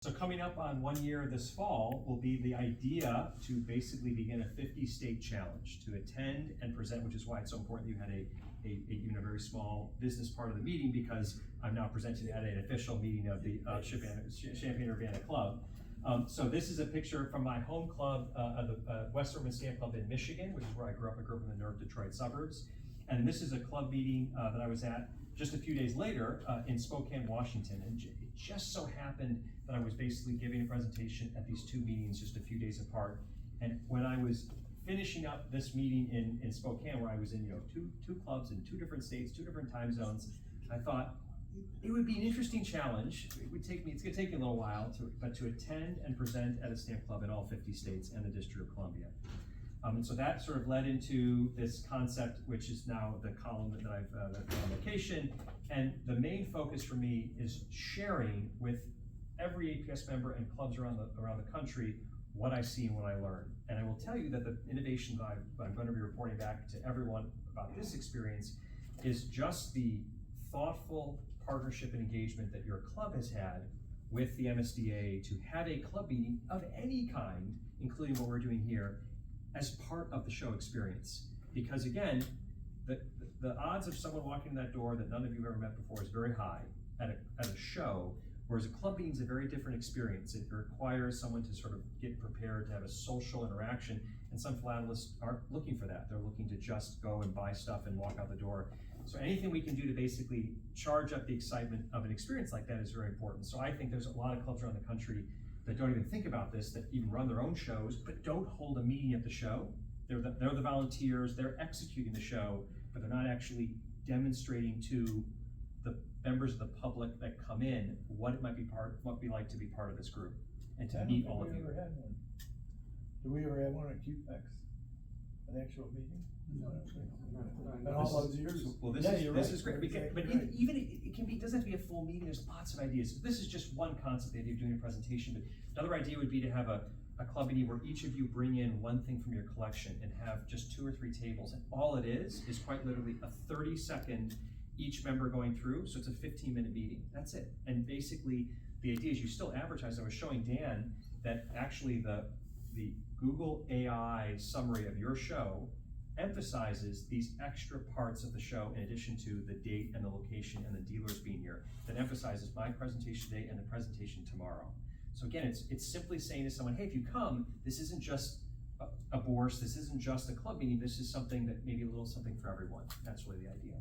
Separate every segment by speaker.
Speaker 1: So coming up on 1 year this fall will be the idea to basically begin a 50-state challenge to attend and present, which is why it's so important that you had even a very small business part of the meeting, because I'm now presenting at an official meeting of the Champaign-Urbana Club. So this is a picture from my home club, the West Urban Stamp Club in Michigan, which is where I grew up. I grew up in the North Detroit suburbs. And this is a club meeting that I was at just a few days later in Spokane, Washington. And it just so happened that I was basically giving a presentation at these two meetings just a few days apart. And when I was finishing up this meeting in Spokane, where I was in two clubs in 2 different states, 2 different time zones, I thought it would be an interesting challenge. It's gonna take me a little while, but to attend and present at a stamp club in all 50 states and the District of Columbia. And so that sort of led into this concept, which is now the column that I've on location. And the main focus for me is sharing with every APS member and clubs around the country what I see and what I learn. And I will tell you that the innovation that I'm going to be reporting back to everyone about this experience is just the thoughtful partnership and engagement that your club has had with the MSDA to have a club meeting of any kind, including what we're doing here, as part of the show experience. Because again, the odds of someone walking in that door that none of you have ever met before is very high at a show, whereas a club meeting is a very different experience. It requires someone to sort of get prepared to have a social interaction, and some philatelists aren't looking for that. They're looking to just go and buy stuff and walk out the door. So anything we can do to basically charge up the excitement of an experience like that is very important. So I think there's a lot of clubs around the country that don't even think about this, that even run their own shows, but don't hold a meeting at the show. They're the volunteers, they're executing the show, but they're not actually demonstrating to the members of the public that come in what it might be like to be part of this group and to meet all of you.
Speaker 2: Have we ever had one? Do we ever have one at QPEX? An actual meeting?
Speaker 3: No.
Speaker 2: In all those years?
Speaker 1: Well, this is great. But even it doesn't have to be a full meeting. There's lots of ideas. This is just one concept, the idea of doing a presentation. But another idea would be to have a club meeting where each of you bring in one thing from your collection and have just 2 or 3 tables. And all it is quite literally a 30-second each member going through. So it's a 15-minute meeting. That's it. And basically, the idea is you still advertise. I was showing Dan that actually the Google AI summary of your show emphasizes these extra parts of the show in addition to the date and the location and the dealers being here, that emphasizes my presentation today and the presentation tomorrow. So again, it's simply saying to someone, hey, if you come, this isn't just a bourse, this isn't just a club meeting, this is something that maybe a little something for everyone. That's really the idea.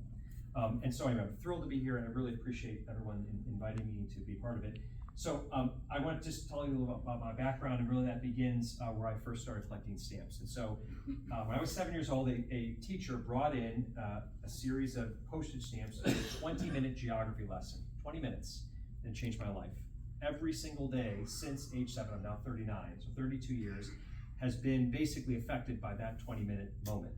Speaker 1: And so anyway, I'm thrilled to be here, and I really appreciate everyone inviting me to be part of it. So I want to just tell you a little about my background, and really that begins where I first started collecting stamps. And so when I was 7 years old, a teacher brought in a series of postage stamps, a 20-minute geography lesson, 20 minutes, and changed my life. Every single day since age 7, I'm now 39, so 32 years, has been basically affected by that 20-minute moment.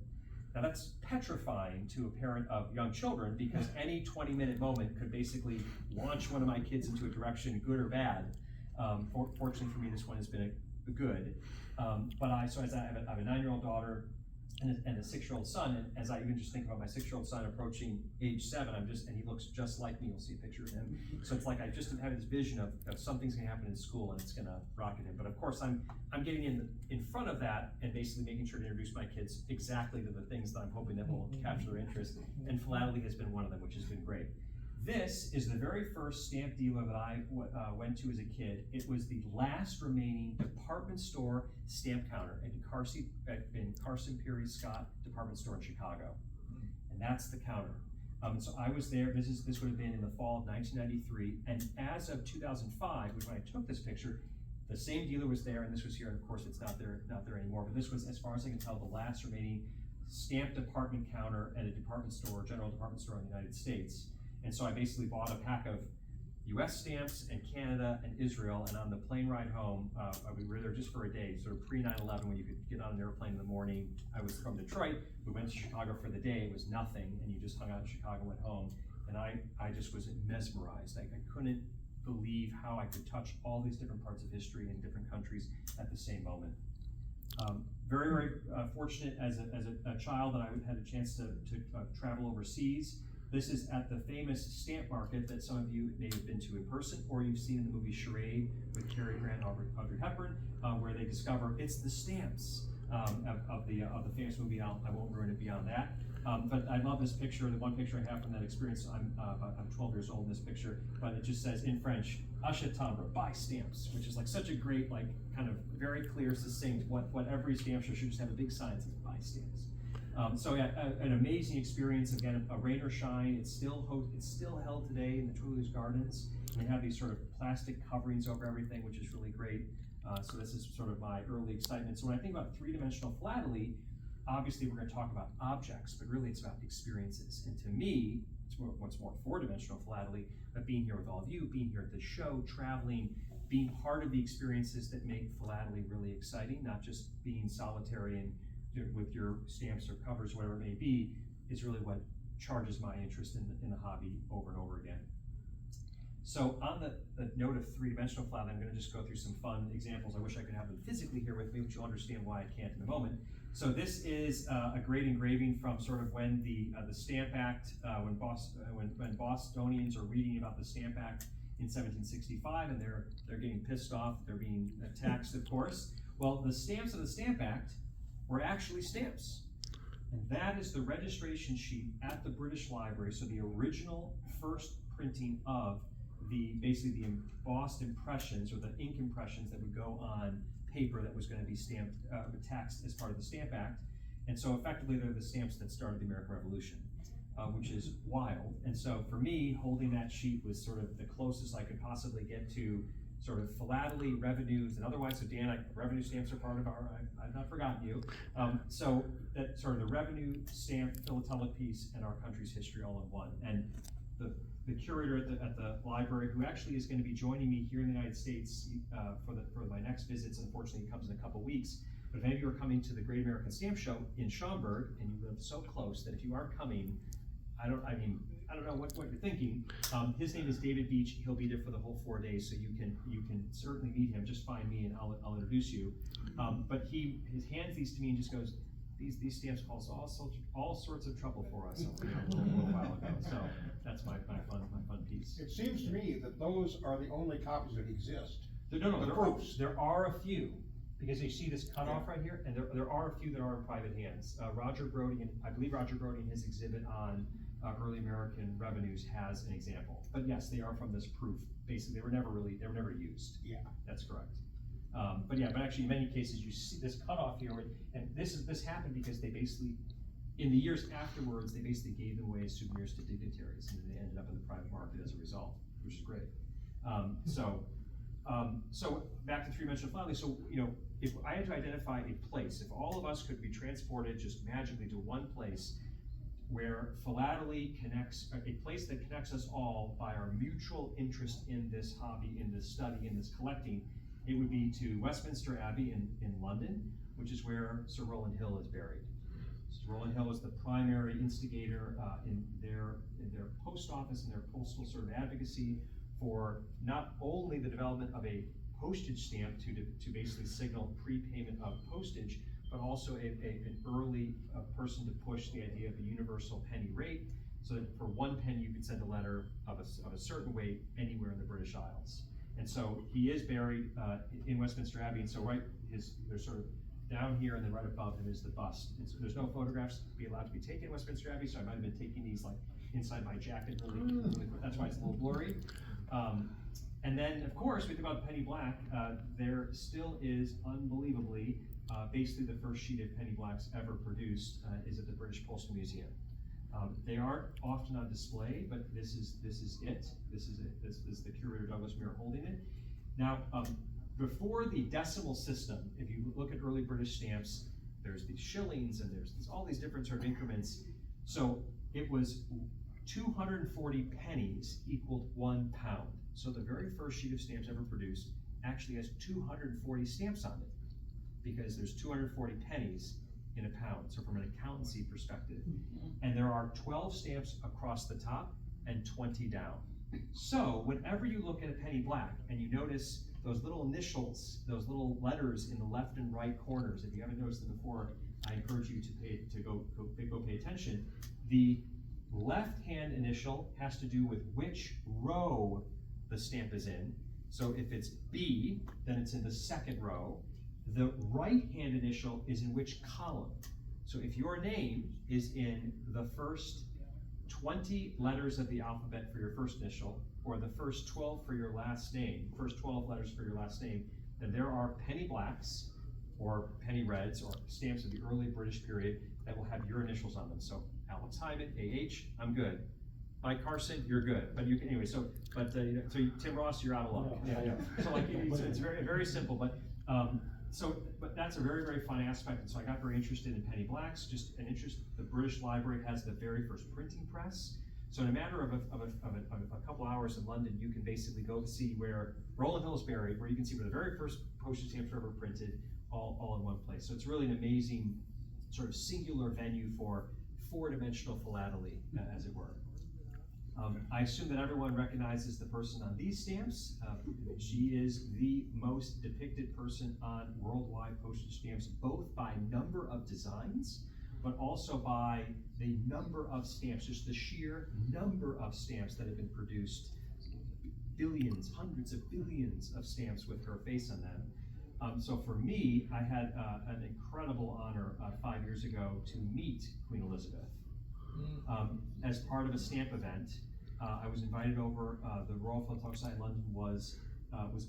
Speaker 1: Now that's petrifying to a parent of young children, because any 20-minute moment could basically launch one of my kids into a direction, good or bad. Fortunately for me, this one has been a good. But I have a 9-year-old daughter and a 6-year-old son, and as I even just think about my 6-year-old son approaching age 7, and he looks just like me. You'll see a picture of him. So it's like I just have this vision of something's gonna happen in school and it's gonna rocket him. But of course I'm getting in front of that and basically making sure to introduce my kids exactly to the things that I'm hoping that will capture their interest. And Philately has been one of them, which has been great. This is the very first stamp dealer that I went to as a kid. It was the last remaining department store stamp counter in Carson Peary Scott department store in Chicago. And that's the counter. So I was there. This would have been in the fall of 1993. And as of 2005, when I took this picture, the same dealer was there, and this was here. And of course, it's not there anymore. But this was, as far as I can tell, the last remaining stamp department counter at a department store, general department store in the United States. And so I basically bought a pack of US stamps and Canada and Israel, and on the plane ride home, we were there just for a day, sort of pre-9/11, when you could get on an airplane in the morning. I was from Detroit, we went to Chicago for the day, it was nothing, and you just hung out in Chicago and went home, and I just was mesmerized. I couldn't believe how I could touch all these different parts of history in different countries at the same moment. Very, very fortunate as a child that I had a chance to travel overseas. This is at the famous stamp market that some of you may have been to in person, or you've seen in the movie Charade with Cary Grant, Audrey Hepburn, where they discover it's the stamps of the famous movie. I won't ruin it beyond that. But I love this picture. The one picture I have from that experience, I'm 12 years old in this picture, but it just says in French, "Achète timbre, buy stamps," which is like such a great, like, kind of very clear, succinct, what every stamp show should just have a big sign that says buy stamps. So yeah, an amazing experience. Again, a rain or shine. It's still held today in the Toulouse Gardens. And they have these sort of plastic coverings over everything, which is really great. So this is sort of my early excitement. So when I think about three-dimensional philately, obviously we're going to talk about objects, but really it's about experiences. And to me, it's what's more four-dimensional philately, but being here with all of you, being here at the show, traveling, being part of the experiences that make philately really exciting, not just being solitary and with your stamps or covers, whatever it may be, is really what charges my interest in the hobby over and over again. So on the note of three-dimensional philately, I'm going to just go through some fun examples. I wish I could have them physically here with me, but you'll understand why I can't in a moment. So this is a great engraving from sort of when the Stamp Act, when Bostonians are reading about the Stamp Act in 1765, and they're getting pissed off, they're being taxed, of course. Well, the stamps of the Stamp Act were actually stamps. And that is the registration sheet at the British Library. So the original first printing of basically the embossed impressions or the ink impressions that would go on paper that was going to be stamped, taxed as part of the Stamp Act. And so effectively they're the stamps that started the American Revolution, which is wild. And so for me, holding that sheet was sort of the closest I could possibly get to sort of philately, revenues, and otherwise. So Dan, revenue stamps are part of I've not forgotten you. So that sort of the revenue stamp philatelic piece and our country's history all in one. And the curator at the library, who actually is going to be joining me here in the United States for my next visits. Unfortunately, he comes in a couple weeks. But if any of you are coming to the Great American Stamp Show in Schaumburg, and you live so close that if you aren't coming, I don't know what you're thinking. His name is David Beach. He'll be there for the whole 4 days, so you can certainly meet him. Just find me and I'll introduce you. But he hands these to me and just goes, these stamps cause all sorts of trouble for us a little while ago. So that's my fun piece.
Speaker 3: It seems to me that those are the only copies that exist.
Speaker 1: There are a few, because you see this cutoff right here, and there are a few that are in private hands. Roger Brody, I believe Roger Brody in his exhibit on early American revenues has an example. But yes, they are from this proof. Basically, they were never used.
Speaker 3: Yeah,
Speaker 1: that's correct. But actually, in many cases, you see this cutoff here, and this happened because they basically, in the years afterwards, they basically gave them away as souvenirs to dignitaries, and they ended up in the private market as a result, which is great. So back to three-dimensional philately. So if I had to identify a place, if all of us could be transported just magically to one place where philately connects, a place that connects us all by our mutual interest in this hobby, in this study, in this collecting, it would be to Westminster Abbey in London, which is where Sir Rowland Hill is buried. Sir Rowland Hill is the primary instigator in their post office and their postal sort of advocacy for not only the development of a postage stamp to basically signal prepayment of postage, but also an early person to push the idea of a universal penny rate, so that for 1 penny you could send a letter of a certain weight anywhere in the British Isles. And so he is buried in Westminster Abbey, and so there's sort of down here, and then right above him is the bust. There's no photographs allowed to be taken in Westminster Abbey, so I might have been taking these like inside my jacket really that's why it's a little blurry. And then, of course, we think about penny black. There still is, unbelievably, basically the first sheet of penny blacks ever produced is at the British Postal Museum. They aren't often on display, but this is it. This is the curator Douglas Muir holding it. Now, before the decimal system, if you look at early British stamps, there's these shillings and there's all these different sort of increments. So it was 240 pennies equaled 1 pound. So the very first sheet of stamps ever produced actually has 240 stamps on it, because there's 240 pennies in a pound. So from an accountancy perspective, and there are 12 stamps across the top and 20 down. So whenever you look at a penny black and you notice those little initials, those little letters in the left and right corners, if you haven't noticed them before, I encourage you to go pay attention. left-hand initial has to do with which row the stamp is in. So if it's B, then it's in the second row. The right-hand initial is in which column. So if your name is in the first 20 letters of the alphabet for your first initial, or the first 12 for your last name, first 12 letters for your last name, then there are penny blacks or penny reds or stamps of the early British period that will have your initials on them. So Alex Haimann, AH, I'm good. Mike Carson, you're good. But you can, anyway, so Tim Ross, you're out of luck. Yeah. So like, it's very, very simple, but that's a very, very fun aspect. And so I got very interested in penny blacks, just an interest. The British Library has the very first printing press. So in a matter of a couple hours in London, you can basically go to see where Roland Hill is buried, where you can see where the very first postage stamps were ever printed, all in one place. So it's really an amazing sort of singular venue for four-dimensional philately, as it were. I assume that everyone recognizes the person on these stamps. She is the most depicted person on worldwide postage stamps, both by number of designs, but also by the number of stamps, just the sheer number of stamps that have been produced. Billions, hundreds of billions of stamps with her face on them. So for me, I had an incredible honor 5 years ago to meet Queen Elizabeth. As part of a stamp event, I was invited over. The Royal Philatelist Society in London was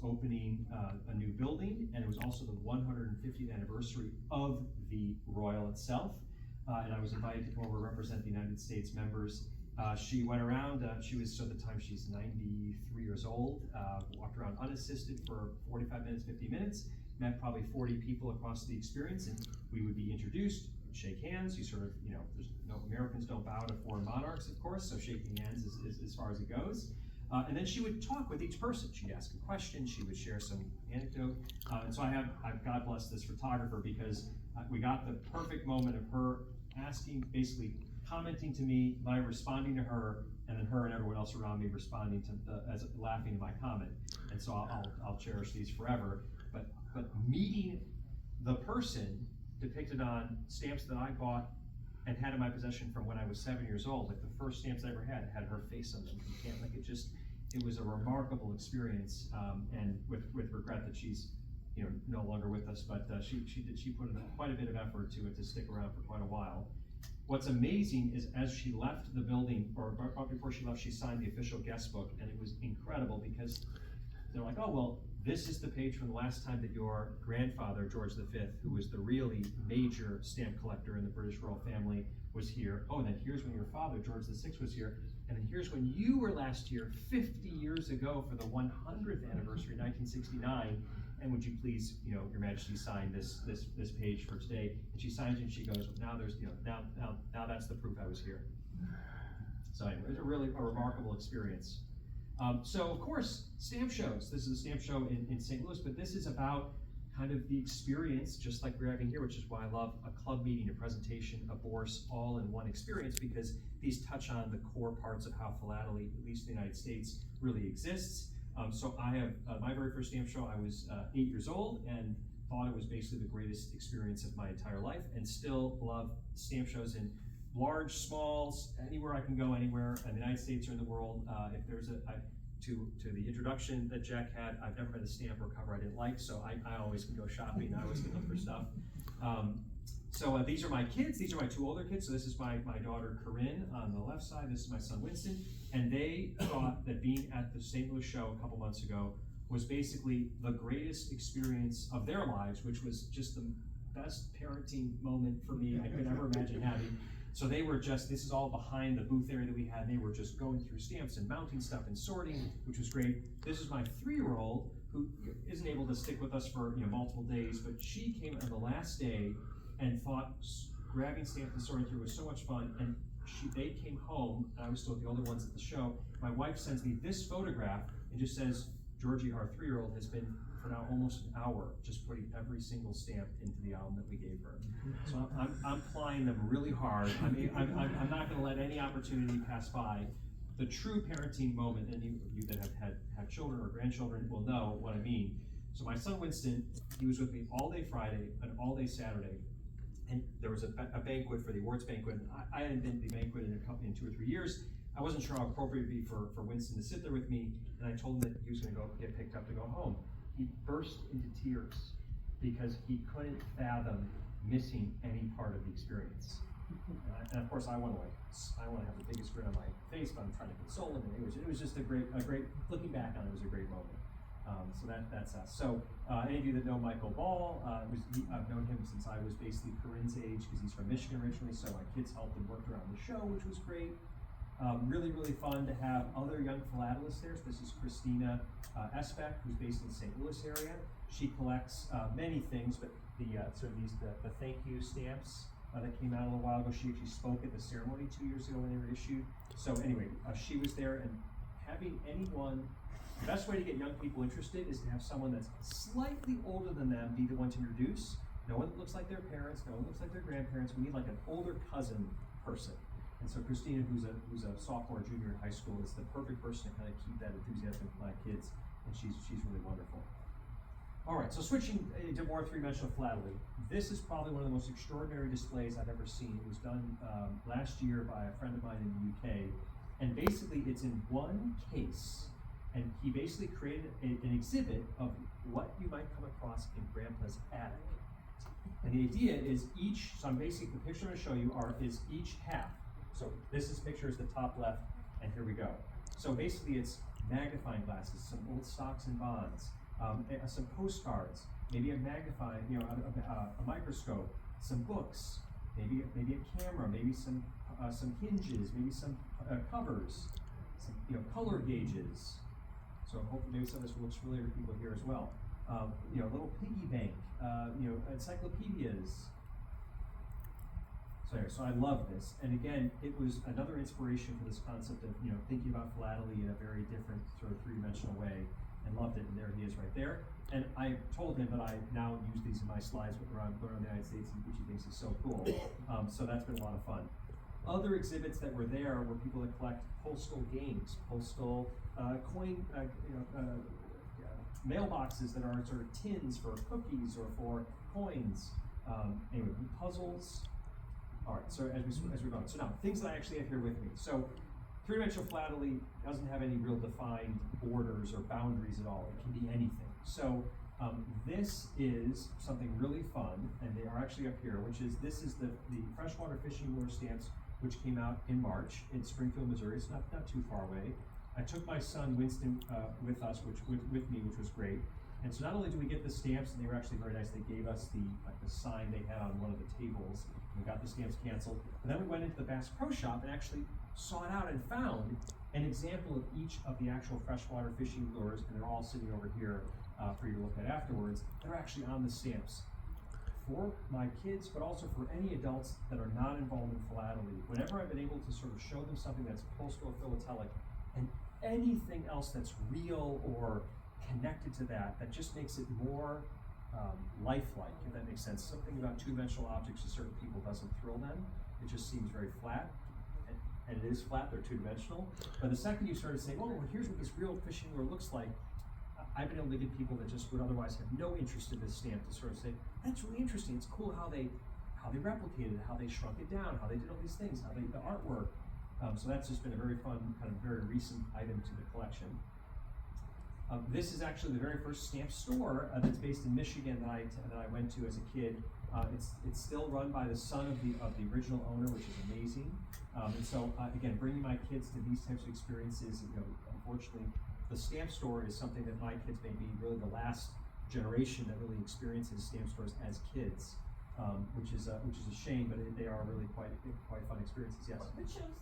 Speaker 1: opening a new building, and it was also the 150th anniversary of the Royal itself. And I was invited to go over and represent the United States members. She went around, she was, so at the time she's 93 years old, walked around unassisted for 45 minutes, 50 minutes, met probably 40 people across the experience, and we would be introduced, shake hands. You sort of, there's no, Americans don't bow to foreign monarchs, of course, so shaking hands is as far as it goes. And then she would talk with each person. She'd ask a question, she would share some anecdote. And so I've God bless this photographer, because we got the perfect moment of her asking, basically commenting to me, my responding to her, and then her and everyone else around me responding to laughing at my comment. And so I'll cherish these forever. But meeting the person depicted on stamps that I bought and had in my possession from when I was 7 years old, like the first stamps I ever had her face on them. You can't, like, it was a remarkable experience, and with regret that she's no longer with us, but she put in quite a bit of effort to stick around for quite a while. What's amazing is as she left the building, or before she left, she signed the official guest book, and it was incredible because they're like, oh, well, this is the page from the last time that your grandfather, George V, who was the really major stamp collector in the British royal family, was here. Oh, and then here's when your father, George VI, was here. And then here's when you were last here, 50 years ago, for the 100th anniversary, 1969. And would you please, Your Majesty, sign this page for today? And she signs it, and she goes, now there's, now that's the proof I was here. So anyway, it was a remarkable experience. So of course, stamp shows. This is a stamp show in St. Louis, but this is about kind of the experience, just like we're having here, which is why I love a club meeting, a presentation, a bourse, all in one experience, because these touch on the core parts of how philately, at least in the United States, really exists. So I have my very first stamp show. I was 8 years old and thought it was basically the greatest experience of my entire life, and still love stamp shows in large, smalls, anywhere I can go, anywhere in the United States or in the world. If there's to the introduction that Jack had, I've never met a stamp or cover I didn't like, so I always can go shopping. I always can look for stuff. So these are my kids. These are my two older kids. So this is my daughter Corinne on the left side. This is my son Winston. And they thought that being at the St. Louis show a couple months ago was basically the greatest experience of their lives, which was just the best parenting moment for me I could ever imagine having. So they were just, this is all behind the booth area that we had. They were just going through stamps and mounting stuff and sorting, which was great. This is my 3-year-old who isn't able to stick with us for multiple days, but she came on the last day and thought grabbing stamps and sorting through was so much fun. And they came home, and I was still with the older ones at the show. My wife sends me this photograph and just says, Georgie, our 3-year-old, has been for now almost an hour just putting every single stamp into the album that we gave her. So I'm plying them really hard. I mean, I'm not going to let any opportunity pass by. The true parenting moment, and you that have children or grandchildren will know what I mean. So my son Winston, he was with me all day Friday and all day Saturday, and there was a banquet for the awards banquet, and I hadn't been to the banquet in 2 or 3 years. I wasn't sure how appropriate it'd be for Winston to sit there with me, and I told him that he was gonna get picked up to go home. He burst into tears because he couldn't fathom missing any part of the experience. And of course, I want to have the biggest grin on my face, but I'm trying to console him. And it was just a great, looking back on it, was a great moment. So that's us. So any of you that know Michael Ball, I've known him since I was basically Corinne's age, because he's from Michigan originally. So my kids helped and worked around the show, which was great. Really, really fun to have other young philatelists there. So this is Christina Esbeck, who's based in the St. Louis area. She collects many things, but the thank you stamps that came out a little while ago. She actually spoke at the ceremony 2 years ago when they were issued. So anyway, she was there, and having anyone, the best way to get young people interested is to have someone that's slightly older than them be the one to introduce. No one that looks like their parents, no one looks like their grandparents. We need like an older cousin person. And so Christina, who's a sophomore, junior in high school, is the perfect person to kind of keep that enthusiasm for my kids, and she's really wonderful. All right, so switching to more three-dimensional philately. This is probably one of the most extraordinary displays I've ever seen. It was done last year by a friend of mine in the UK, and basically it's in one case, and he basically created an exhibit of what you might come across in Grandpa's attic. And the idea is so I'm basically, the picture I'm gonna show you is each half. So this picture is the top left, and here we go. So basically it's magnifying glasses, some old stocks and bonds, some postcards, maybe a magnifying, a microscope, some books, maybe a camera, maybe some hinges, maybe some covers, some color gauges. So hopefully maybe some of this looks familiar to people here as well. A little piggy bank, encyclopedias. So I love this, and again, it was another inspiration for this concept of thinking about philately in a very different sort of three-dimensional way, and loved it. And there he is right there. And I told him that I now use these in my slides when I'm going around the United States, which he thinks is so cool. So that's been a lot of fun. Other exhibits that were there were people that collect postal games, postal coin, mailboxes that are sort of tins for cookies or for coins. Anyway, puzzles. All right, so as we go on. So now, things that I actually have here with me. So three-dimensional philately doesn't have any real defined borders or boundaries at all. It can be anything. So this is something really fun, and they are actually up here, this is the freshwater fishing lure stamps, which came out in March in Springfield, Missouri. It's not too far away. I took my son Winston with us, which was great. And so not only do we get the stamps, and they were actually very nice. They gave us the sign they had on one of the tables. We got the stamps canceled. And then we went into the Bass Pro Shop and actually sought out and found an example of each of the actual freshwater fishing lures, and they're all sitting over here for you to look at afterwards. They're actually on the stamps for my kids, but also for any adults that are not involved in philately. Whenever I've been able to sort of show them something that's postal or philatelic, and anything else that's real or connected to that just makes it more lifelike, if that makes sense. Something about two-dimensional objects to certain people doesn't thrill them. It just seems very flat, and it is flat, they're two-dimensional. But the second you start to say, well, here's what this real fishing lure looks like, I've been able to get people that just would otherwise have no interest in this stamp to sort of say, that's really interesting, it's cool how they replicated it, how they shrunk it down, how they did all these things, the artwork. So that's just been a very fun, kind of very recent item to the collection. This is actually the very first stamp store that's based in Michigan that I went to as a kid. It's still run by the son of the original owner, which is amazing. And so again, bringing my kids to these types of experiences, unfortunately, the stamp store is something that my kids may be really the last generation that really experiences stamp stores as kids, which is a shame, but they are really quite fun experiences. Yes.
Speaker 4: What shows?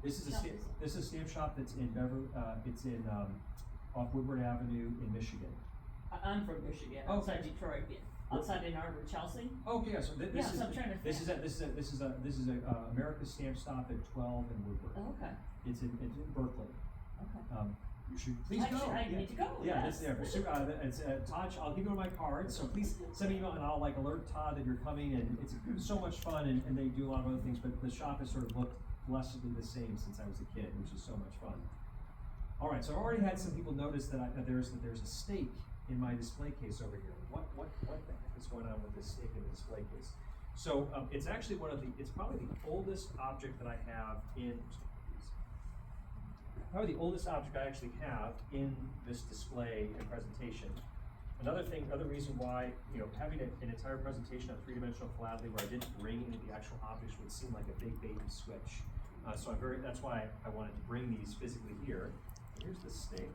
Speaker 1: This is a stamp shop that's in Beverly. It's in off Woodward Avenue in Michigan.
Speaker 4: I'm from Michigan,
Speaker 1: Oh.
Speaker 4: outside Detroit, outside Ann Arbor, Chelsea.
Speaker 1: Oh, yeah. So this is
Speaker 4: so I'm trying to.
Speaker 1: this is a America's Stamp Stop at 12 in Woodward.
Speaker 4: Oh, okay.
Speaker 1: It's in Berkeley.
Speaker 4: Okay.
Speaker 1: You should please go.
Speaker 4: I need to go.
Speaker 1: Yeah,
Speaker 4: yes.
Speaker 1: it's Todd. I'll give you one of my cards. So please send me an email, and I'll alert Todd that you're coming. And it's so much fun, and they do a lot of other things. But the shop has sort of looked blessedly the same since I was a kid, which is so much fun. All right, so I've already had some people notice that there's a stake in my display case over here. What the heck is going on with this stake in the display case? So it's actually it's probably the oldest object that I have probably the oldest object I actually have in this display and presentation. Another reason why, having an entire presentation on three-dimensional philately where I didn't bring any of the actual objects would seem like a big baby switch. So that's why I wanted to bring these physically here. Here's the snake.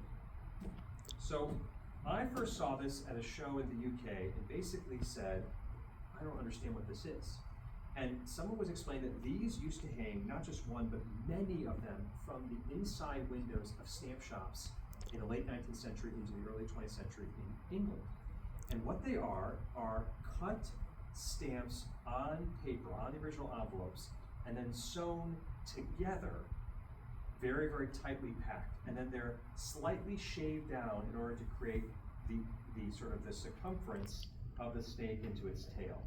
Speaker 1: So I first saw this at a show in the UK and basically said, I don't understand what this is. And someone was explaining that these used to hang, not just one, but many of them from the inside windows of stamp shops in the late 19th century into the early 20th century in England. And what they are cut stamps on paper, on the original envelopes, and then sewn together, very, very tightly packed. And then they're slightly shaved down in order to create the sort of the circumference of the snake into its tail.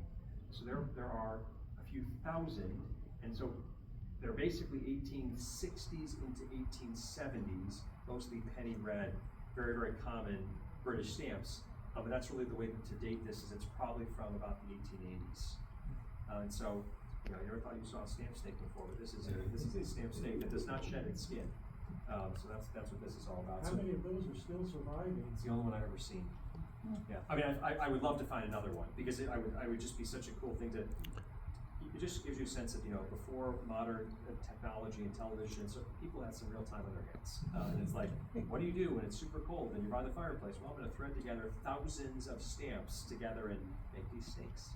Speaker 1: So there are a few thousand, and so they're basically 1860s into 1870s, mostly penny red, very, very common British stamps. But that's really the way to date this is it's probably from about the 1880s. And so, you never thought you saw a stamp snake before, but this is a stamp snake that does not shed its skin. So that's what this is all about.
Speaker 2: How many of those are still surviving?
Speaker 1: It's the only one I've ever seen. Yeah, I mean, I would love to find another one because I would just be such a cool thing to. It just gives you a sense of before modern technology and television, so people had some real time on their hands. And it's like, what do you do when it's super cold and you're by the fireplace? Well, I'm going to thread together thousands of stamps together and make these snakes.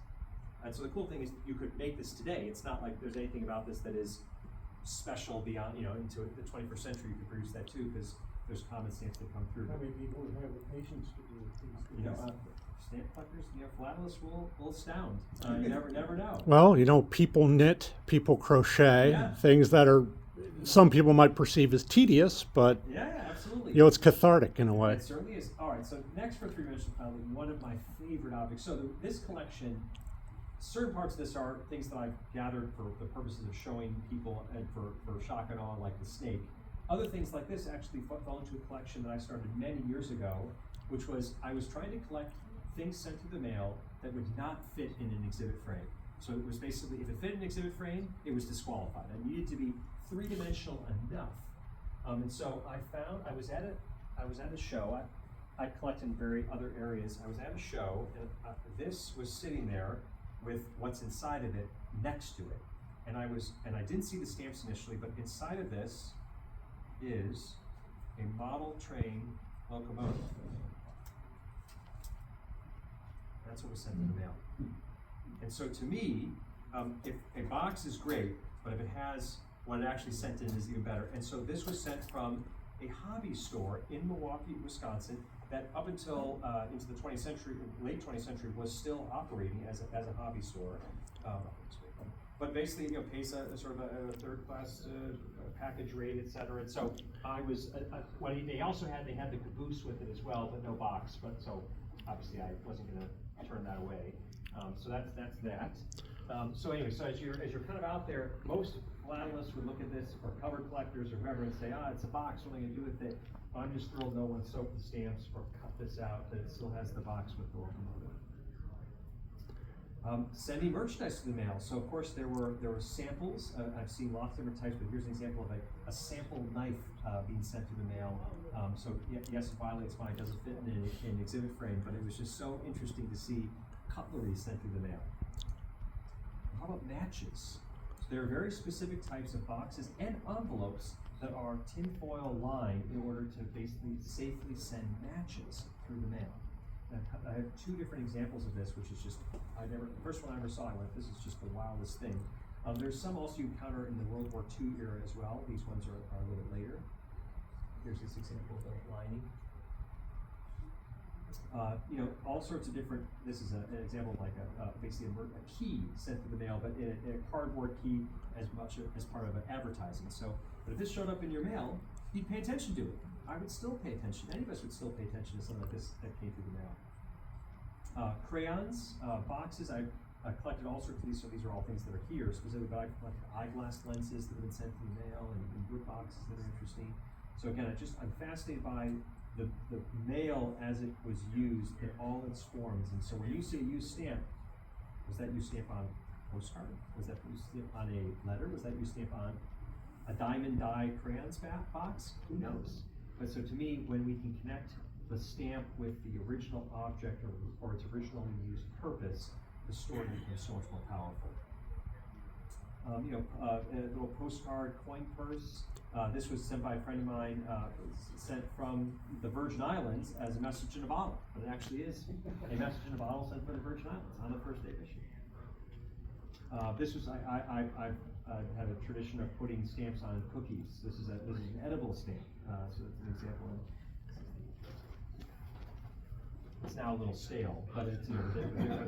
Speaker 1: And so the cool thing is you could make this today. It's not like there's anything about this that is special beyond, into the 21st century. You could produce that too because there's common stamps that come through.
Speaker 2: How many people would have the patience to do things?
Speaker 1: Stamp collectors, philatelists will astound. You never know.
Speaker 5: Well, people knit, people crochet,
Speaker 1: Yeah.
Speaker 5: things that are some people might perceive as tedious, but
Speaker 1: Yeah, absolutely.
Speaker 5: it's cathartic in a way.
Speaker 1: It certainly is. All right, so next for three-dimensional philately, one of my favorite objects. So this collection, certain parts of this are things that I've gathered for the purposes of showing people and for shock and awe, like the snake. Other things like this actually fell into a collection that I started many years ago, which was I was trying to collect things sent through the mail that would not fit in an exhibit frame. So it was basically, if it fit in an exhibit frame, it was disqualified. It needed to be three-dimensional enough. And so I was at a show. I collect in other areas. I was at a show, and this was sitting there with what's inside of it next to it. And I didn't see the stamps initially, but inside of this is a model train locomotive. That's what was sent in the mail. And so to me, if a box is great, but if it has what it actually sent in is even better. And so this was sent from a hobby store in Milwaukee, Wisconsin, that up until into the 20th century, late 20th century, was still operating as a hobby store. But basically, pays a sort of a third-class package rate, et cetera. And so I was. They also had the caboose with it as well, but no box. But so obviously, I wasn't going to turn that away. So that's that. So anyway, so as you're kind of out there, most philatelists would look at this, or cover collectors, or whoever, and say, it's a box. What am I going to do with it? I'm just thrilled no one soaked the stamps or cut this out. That it still has the box with the locomotive. Sending merchandise to the mail. So of course there were samples. I've seen lots of different types, but here's an example of a sample knife being sent to the mail. So yes, it violates mine. It doesn't fit in an exhibit frame, but it was just so interesting to see cutlery sent through the mail. How about matches? So there are very specific types of boxes and envelopes that are tinfoil lined in order to basically safely send matches through the mail. I have two different examples of this, which is just, the first one I ever saw, I went, this is just the wildest thing. There's some also you encounter in the World War II era as well. These ones are a little bit later. Here's this example of the lining. All sorts of different, this is an example of like basically a key sent through the mail, but a cardboard key as much as part of an advertising. So, but if this showed up in your mail, you'd pay attention to it. I would still pay attention. Any of us would still pay attention to something like this that came through the mail. Crayons, boxes. I collected all sorts of these, so these are all things that are here specifically, but I collected eyeglass lenses that have been sent through the mail and wood boxes that are interesting. So again, I'm fascinated by the mail as it was used in all its forms. And so when you see a used stamp, was that used stamp on postcard? Was that you stamp on a letter? Was that you stamp on a diamond dye crayons box? Who knows? But so to me, when we can connect the stamp with the original object or its originally used purpose, the story becomes so much more powerful. A little postcard coin purse. This was sent by a friend of mine, sent from the Virgin Islands as a message in a bottle. But it actually is a message in a bottle sent from the Virgin Islands on the first day of issue. This was, I've had a tradition of putting stamps on cookies. This is an edible stamp, so that's an example. It's now a little stale, but it's,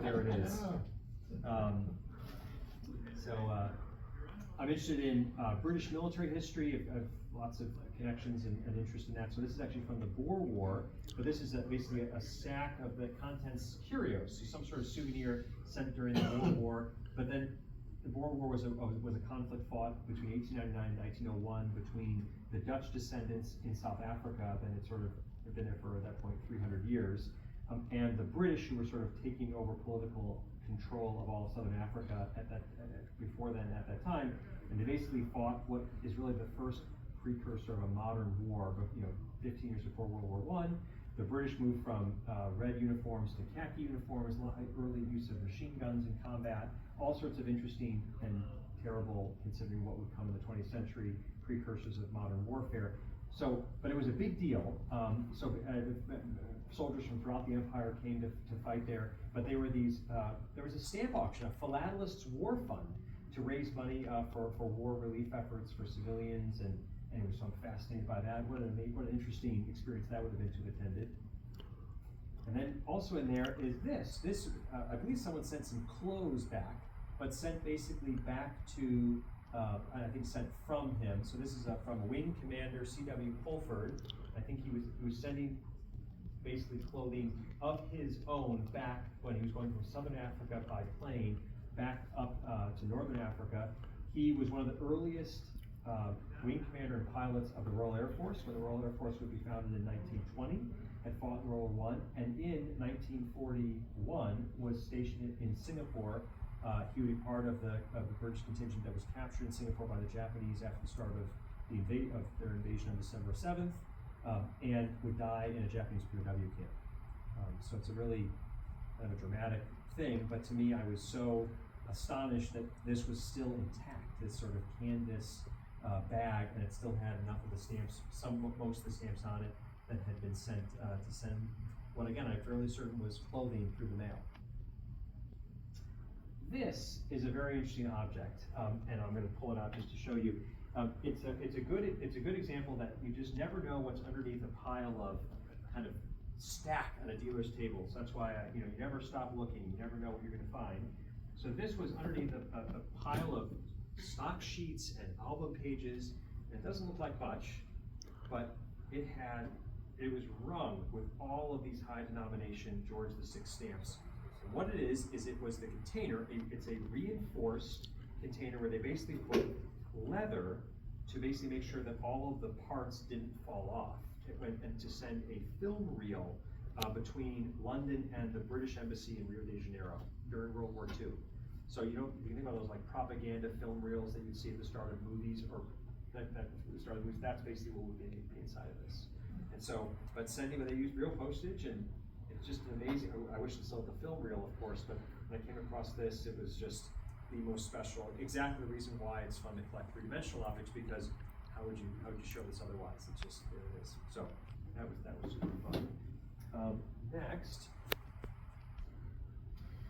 Speaker 1: there it is. I'm interested in British military history. I've lots of connections and interest in that. So this is actually from the Boer War, but this is basically a sack of the contents curios, so some sort of souvenir sent during the Boer War. But then the Boer War was a conflict fought between 1899 and 1901 between the Dutch descendants in South Africa. Then it sort of had been there for at that point 300 years, and the British, who were sort of taking over political control of all of Southern Africa at that time, and they basically fought what is really the first precursor of a modern war. But 15 years before World War I, the British moved from red uniforms to khaki uniforms, early use of machine guns in combat, all sorts of interesting and terrible, considering what would come in the 20th century, precursors of modern warfare. So, but it was a big deal. Soldiers from throughout the empire came to fight there, but they were there was a stamp auction, a philatelist's war fund, to raise money for war relief efforts for civilians, and anyway, so I'm fascinated by that. What an interesting experience that would have been to have attended. And then also in there is this, I believe someone sent some clothes back, but sent basically back to, I think sent from him. So this is from Wing Commander C.W. Pulford. I think he was sending basically clothing of his own back when he was going from Southern Africa by plane back up to Northern Africa. He was one of the earliest wing commander and pilots of the Royal Air Force, when the Royal Air Force would be founded in 1920, had fought in World War I, and in 1941 was stationed in Singapore. He would be part of the British contingent that was captured in Singapore by the Japanese after the start of their invasion on December 7th. And would die in a Japanese POW camp. So it's a really kind of a dramatic thing, but to me, I was so astonished that this was still intact, this sort of canvas bag, and it still had enough of the stamps, most of the stamps on it, that had been sent to send what, again, I'm fairly certain was clothing through the mail. This is a very interesting object, and I'm going to pull it out just to show you. It's a good example that you just never know what's underneath a pile of kind of stack on a dealer's table. So that's why you never stop looking. You never know what you're going to find. So this was underneath a pile of stock sheets and album pages. It doesn't look like much, but it was rung with all of these high denomination George VI stamps. And what it is it was the container. It's a reinforced container where they basically put leather to basically make sure that all of the parts didn't fall off, and to send a film reel between London and the British Embassy in Rio de Janeiro during World War II. So you think about those like propaganda film reels that you'd see at the start of movies, or that the start of movies. That's basically what would be inside of this. And so, but they used real postage, and it's just amazing. I wish to sell the film reel, of course, but when I came across this, it was just the most special. Exactly the reason why it's fun to collect three-dimensional objects, because how would you show this otherwise? It's just, there it is. So that was super fun. Next,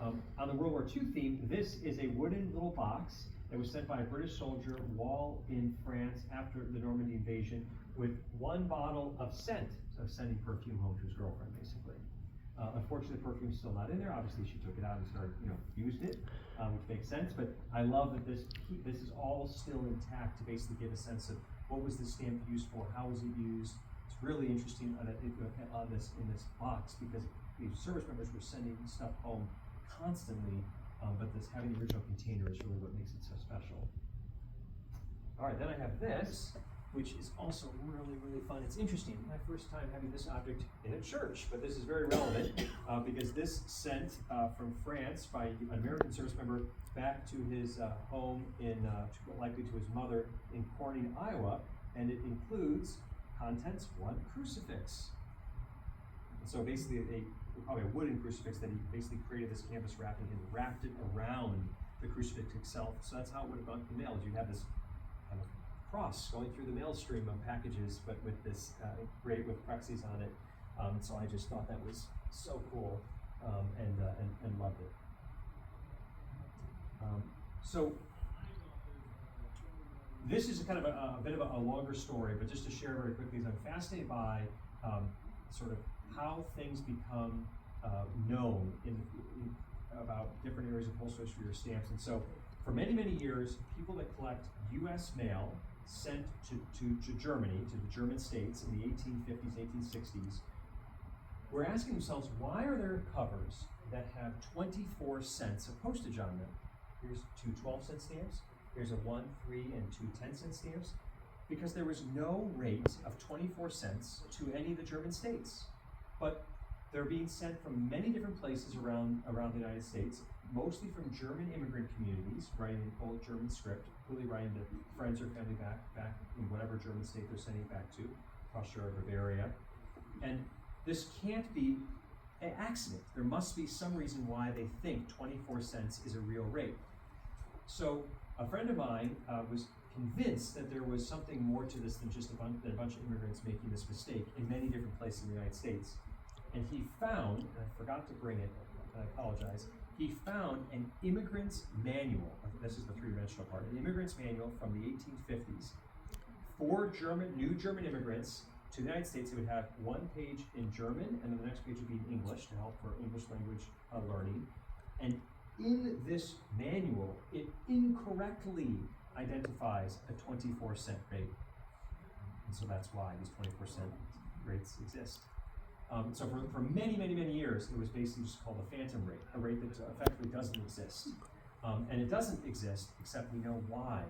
Speaker 1: on the World War II theme, this is a wooden little box that was sent by a British soldier while in France after the Normandy invasion, with one bottle of scent, so sending perfume home to his girlfriend, basically. Unfortunately, the perfume's still not in there. Obviously, she took it out and started, used it, which makes sense. But I love that this is all still intact to basically give a sense of what was the stamp used for, how was it used. It's really interesting in this box, because these service members were sending stuff home constantly, but having the original container is really what makes it so special. All right, then I have this. which is also really, really fun. It's interesting. My first time having this object in a church, but this is very relevant because this sent from France by an American service member back to his home likely to his mother in Corning, Iowa, and it includes contents, one crucifix. And so basically probably a wooden crucifix that he basically created this canvas wrapping and wrapped it around the crucifix itself. So that's how it would have gone to the mail. You'd have this kind of cross going through the mail stream of packages, but with this engraved with prexes on it. So I just thought that was so cool and loved it. So this is kind of a bit of a longer story, but just to share very quickly, is I'm fascinated by sort of how things become known about different areas of postal history or stamps. And so for many, many years, people that collect US mail sent to Germany, to the German states in the 1850s, 1860s, were asking themselves, why are there covers that have 24 cents of postage on them? Here's two 12-cent stamps, here's a 1, 3, and 2 10-cent stamps, because there was no rate of 24 cents to any of the German states. But they're being sent from many different places around the United States, mostly from German immigrant communities, writing in old German script, really writing to friends or family back in whatever German state they're sending it back to, Prussia or Bavaria. And this can't be an accident. There must be some reason why they think 24 cents is a real rate. So a friend of mine was convinced that there was something more to this than just a bunch of immigrants making this mistake in many different places in the United States. And he found, and I forgot to bring it, I apologize, he found an immigrant's manual, this is the three-dimensional part, an immigrant's manual from the 1850s for new German immigrants to the United States. It would have one page in German, and then the next page would be in English to help for English language learning. And in this manual, it incorrectly identifies a 24-cent rate. And so that's why these 24-cent rates exist. So for many, many, many years, it was basically just called a phantom rate, a rate that effectively doesn't exist. And it doesn't exist, except we know why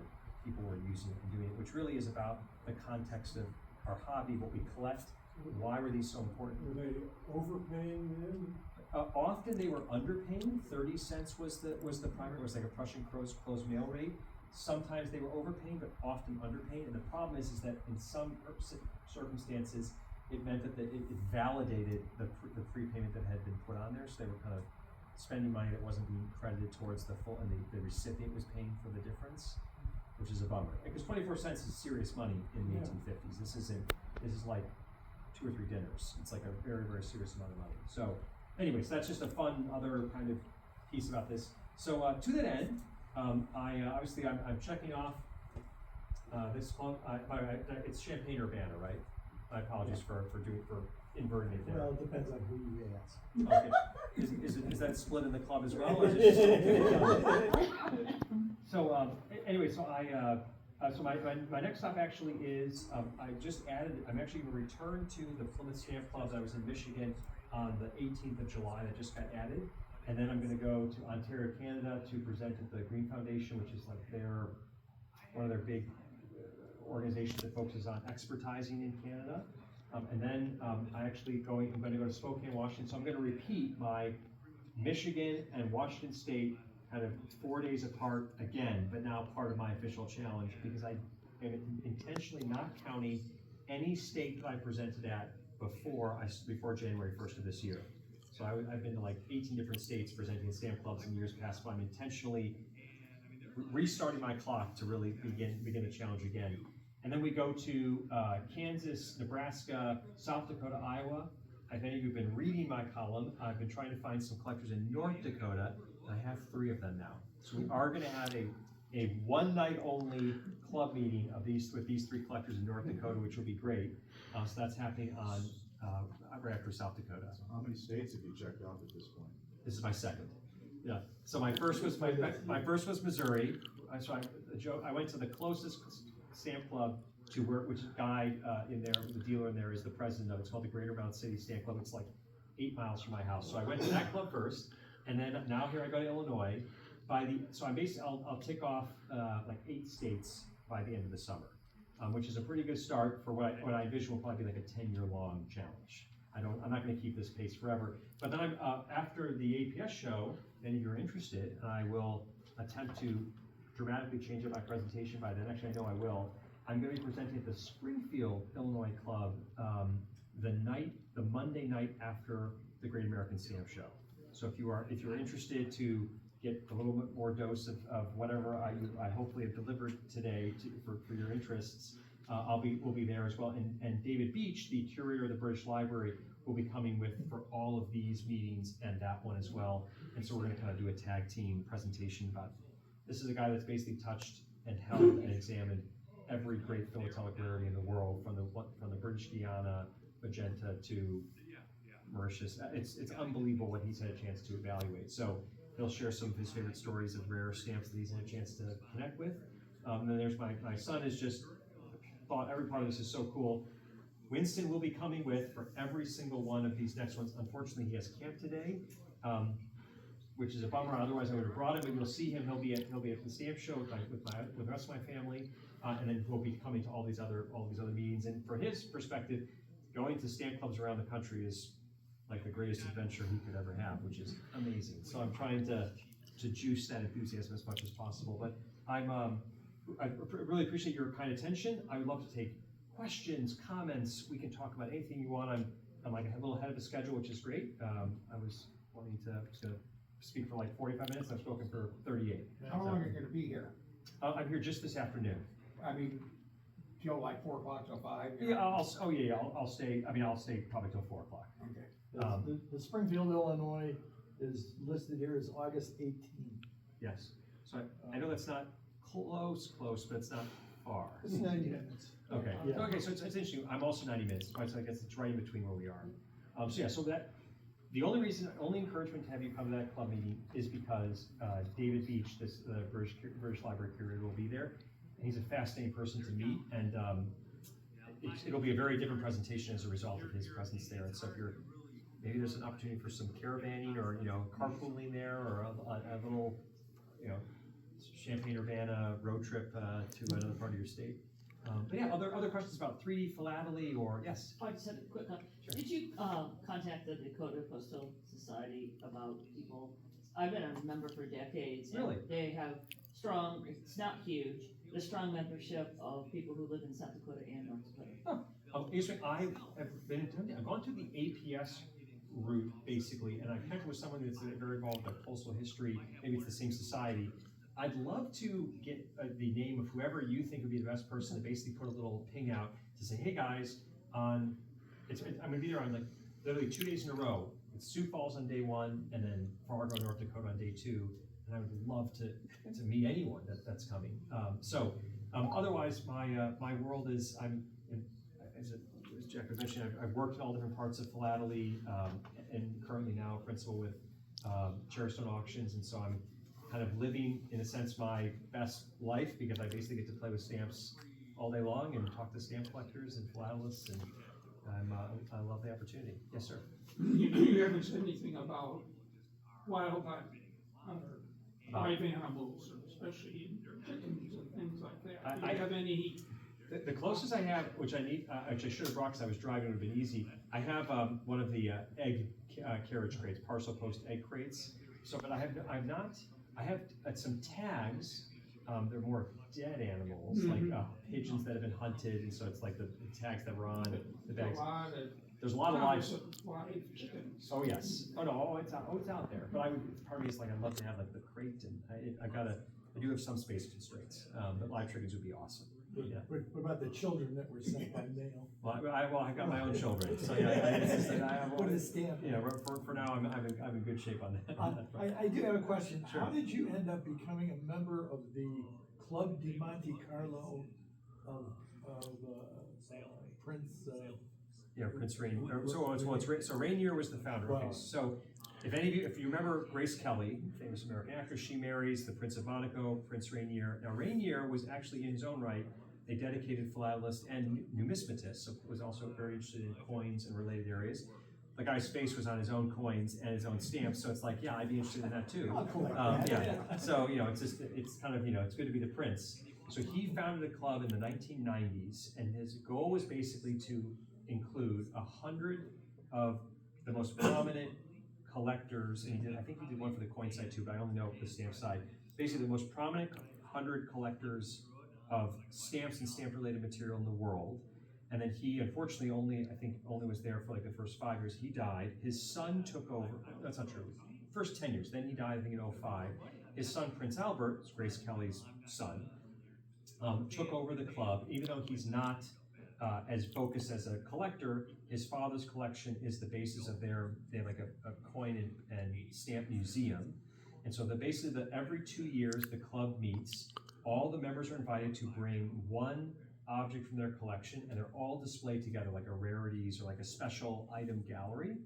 Speaker 1: people were using it and doing it, which really is about the context of our hobby, what we collect, why were these so important.
Speaker 2: Were they overpaying them?
Speaker 1: Often they were underpaying. 30 cents was the primary, it was like a Prussian closed mail rate. Sometimes they were overpaying, but often underpaying. And the problem is that in some circumstances, it meant that it validated the prepayment that had been put on there, so they were kind of spending money that wasn't being credited towards the full, and the recipient was paying for the difference, which is a bummer. Because 24 cents is serious money in the 1850s. This is like 2 or 3 dinners. It's like a very, very serious amount of money. So, anyways, that's just a fun other kind of piece about this. So to that end, I'm checking off this club. It's Champaign Urbana, right? I apologize for inverting it there.
Speaker 2: Well, it depends on who you ask.
Speaker 1: Okay. Is that split in the club as well? Or is it just so anyway, so my next stop actually is I just added. I'm actually going to return to the Plymouth Stamp Club that I was in Michigan on the 18th of July. That just got added, and then I'm going to go to Ontario, Canada, to present at the Green Foundation, which is like one of their big organizations that focuses on expertising in Canada. And then I'm going to go to Spokane, Washington. So I'm going to repeat my Michigan and Washington State kind of 4 days apart again, but now part of my official challenge, because I am intentionally not counting any state that I presented at before January 1st of this year. So I've been to like 18 different states presenting in stamp clubs in years past, but I'm intentionally restarting my clock to really begin the challenge again. And then we go to Kansas, Nebraska, South Dakota, Iowa. If any of you have been reading my column, I've been trying to find some collectors in North Dakota, and I have 3 of them now. So we are going to have a one-night only club meeting with these 3 collectors in North Dakota, which will be great. So that's happening on right after South Dakota.
Speaker 6: So how many states have you checked out at this point?
Speaker 1: This is my second. Yeah. So my first was Missouri. So I went to the closest stamp club to which guy in there, the dealer in there is the president of it. It's called the Greater Mound City Stamp Club. It's like 8 miles from my house. So I went to that club first, and then now here I go to Illinois. So I'm basically I'll tick off like 8 states by the end of the summer. which is a pretty good start for what I envision will probably be like a 10-year-long challenge. I'm not gonna keep this pace forever, but then after the APS show, then if you're interested, I will attempt to dramatically change up my presentation by then. Actually, I know I will. I'm gonna be presenting at the Springfield, Illinois Club, the Monday night after the Great American Stamp Show. So if you're interested to get a little bit more dose of whatever I hopefully have delivered today for your interests, we'll be there as well. And David Beach, the curator of the British Library, will be coming for all of these meetings and that one as well. And so we're gonna kind of do a tag team presentation about, this is a guy that's basically touched and held and examined every great philatelic rarity in the world, from the British Guiana, Magenta to Mauritius. It's unbelievable what he's had a chance to evaluate. So he'll share some of his favorite stories of rare stamps that he's had a chance to connect with. And then there's my son has just thought every part of this is so cool. Winston will be coming for every single one of these next ones. Unfortunately, he has camp today, which is a bummer. Otherwise, I would have brought him. But you'll see him. He'll be at the Stamp Show with the rest of my family, and then he'll be coming to all these other meetings. And from his perspective, going to stamp clubs around the country is like the greatest adventure he could ever have, which is amazing. So I'm trying to juice that enthusiasm as much as possible. But I really appreciate your kind attention. I would love to take questions, comments. We can talk about anything you want. I'm like a little ahead of the schedule, which is great. I was wanting to speak for like 45 minutes. I've spoken for 38.
Speaker 3: How long are you gonna be here?
Speaker 1: I'm here just this afternoon.
Speaker 3: I mean, till like 4 o'clock till 5?
Speaker 1: Yeah, I'll stay. I'll stay probably till 4 o'clock.
Speaker 3: Okay.
Speaker 2: The Springfield, Illinois is listed here as August 18th.
Speaker 1: Yes. So I know that's not close, but it's not far.
Speaker 2: It's 90 minutes.
Speaker 1: Okay.
Speaker 2: Yeah.
Speaker 1: Okay. So it's interesting. I'm also 90 minutes, so I guess it's right in between where we are. So the only encouragement to have you come to that club meeting is because David Beach, the British Library curator, will be there. And he's a fascinating person to meet, and it'll be a very different presentation as a result of his presence there. And so if maybe there's an opportunity for some caravanning or carpooling there, or a little Champaign Urbana road trip to another part of your state. But yeah, other questions about 3D philately, or yes?
Speaker 4: I just had a quick comment.
Speaker 1: Sure.
Speaker 4: Did you contact the Dakota Postal Society about people? I've been a member for decades. And
Speaker 1: Really?
Speaker 4: they have strong, it's not huge, but a strong membership of people who live in South Dakota and North Dakota.
Speaker 1: I've gone through the APS route basically, and I've connected with someone that's very involved with postal history. Maybe it's the same society. I'd love to get the name of whoever you think would be the best person to basically put a little ping out to say, hey guys, I'm gonna be there on like literally 2 days in a row. It's Sioux Falls on day 1, and then Fargo, North Dakota on day 2. And I would love to meet anyone that's coming. Otherwise, my world is as Jack was mentioning, I've worked in all different parts of philately, and currently now a principal with Cherrystone auctions, and so I'm kind of living, in a sense, my best life, because I basically get to play with stamps all day long and talk to stamp collectors and philatelists, and I love the opportunity. Yes, sir.
Speaker 7: You haven't said anything about wildlife, live animals, especially chickens and things like that. Do you have any?
Speaker 1: The closest I have, which I need, which I should have brought because I was driving, it would have been easy. I have one of the egg carriage crates, parcel post egg crates. So, but I have some tags. They're more dead animals, like pigeons that have been hunted, and so it's like the tags that were on the bags. There's a lot of live
Speaker 7: chickens.
Speaker 1: Oh yes. It's out there. But part of me is like, I'd love to have like the crate, and I do have some space constraints, but live chickens would be awesome. Yeah.
Speaker 2: What about the children that were sent by mail?
Speaker 1: Well, I've got my own children, so yeah.
Speaker 2: What is stamp?
Speaker 1: Yeah, for now, I'm in good shape on that.
Speaker 2: I do have a question.
Speaker 1: Sure.
Speaker 2: How did you end up becoming a member of the Club de Monte Carlo of Prince?
Speaker 1: Yeah, Prince Rainier. So Rainier was the founder. Okay, so if you remember Grace Kelly, famous American actress, she marries the Prince of Monaco, Prince Rainier. Now Rainier was actually, in his own right, a dedicated philatelist and numismatist, so was also very interested in coins and related areas. The guy's face was on his own coins and his own stamps, so it's like, yeah, I'd be interested in that too.
Speaker 2: I'll collect that.
Speaker 1: Yeah. So it's kind of it's good to be the prince. So he founded a club in the 1990s, and his goal was basically to include 100 of the most prominent collectors, and I think he did one for the coin side too, but I only know the stamp side. Basically, the most prominent 100 collectors of stamps and stamp-related material in the world. And then he, unfortunately, only was there for like the first 5 years. He died. His son took over. That's not true. First 10 years. Then he died, I think, in 2005. His son, Prince Albert, Grace Kelly's son, took over the club. Even though he's not as focused as a collector, his father's collection is the basis of they have like a coin and stamp museum. And so every 2 years, the club meets. All the members are invited to bring one object from their collection, and they're all displayed together like a rarities or like a special item gallery.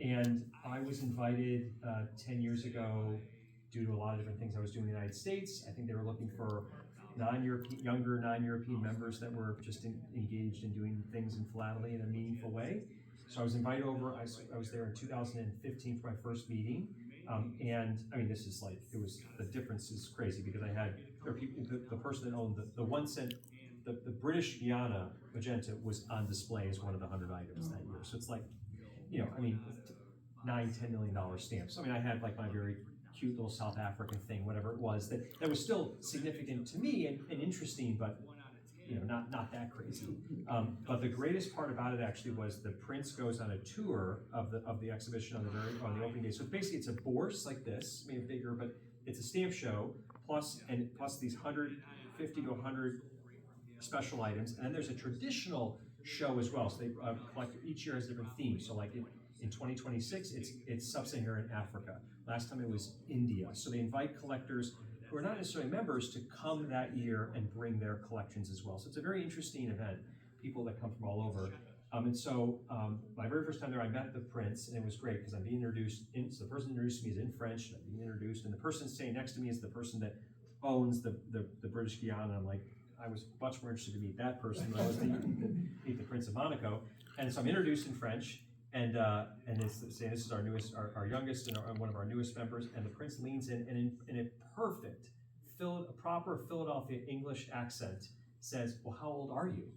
Speaker 1: And I was invited 10 years ago due to a lot of different things I was doing in the United States. I think they were looking for younger non-European members that were just engaged in doing things in Philately in a meaningful way. So I was invited over. I was there in 2015 for my first meeting. And I mean, this is like, the difference is crazy because there are people, the person that owned the 1 cent, the British Guiana magenta was on display as one of the 100 items that year. So it's like, $9, $10 million stamps. I mean, I had like my very cute little South African thing, whatever it was, that was still significant to me and interesting, but not that crazy. But the greatest part about it actually was the Prince goes on a tour of the exhibition on the opening day. So basically it's a bourse like this, maybe bigger, but it's a stamp show plus these 150 to 100 special items. And then there's a traditional show as well. So they collect, each year has different themes. So like in 2026, it's sub-Saharan Africa. Last time it was India. So they invite collectors who are not necessarily members to come that year and bring their collections as well. So it's a very interesting event, people that come from all over. And so my very first time there, I met the Prince, and it was great because I'm being introduced, so the person introduced me is in French, and I'm being introduced, and the person staying next to me is the person that owns the British Guiana. I'm like, I was much more interested to meet that person than I was to meet the Prince of Monaco. And so I'm introduced in French, and it's saying this is our newest, our youngest, and one of our newest members. And the Prince leans in, and in a perfect, proper Philadelphia English accent, says, "Well, how old are you?"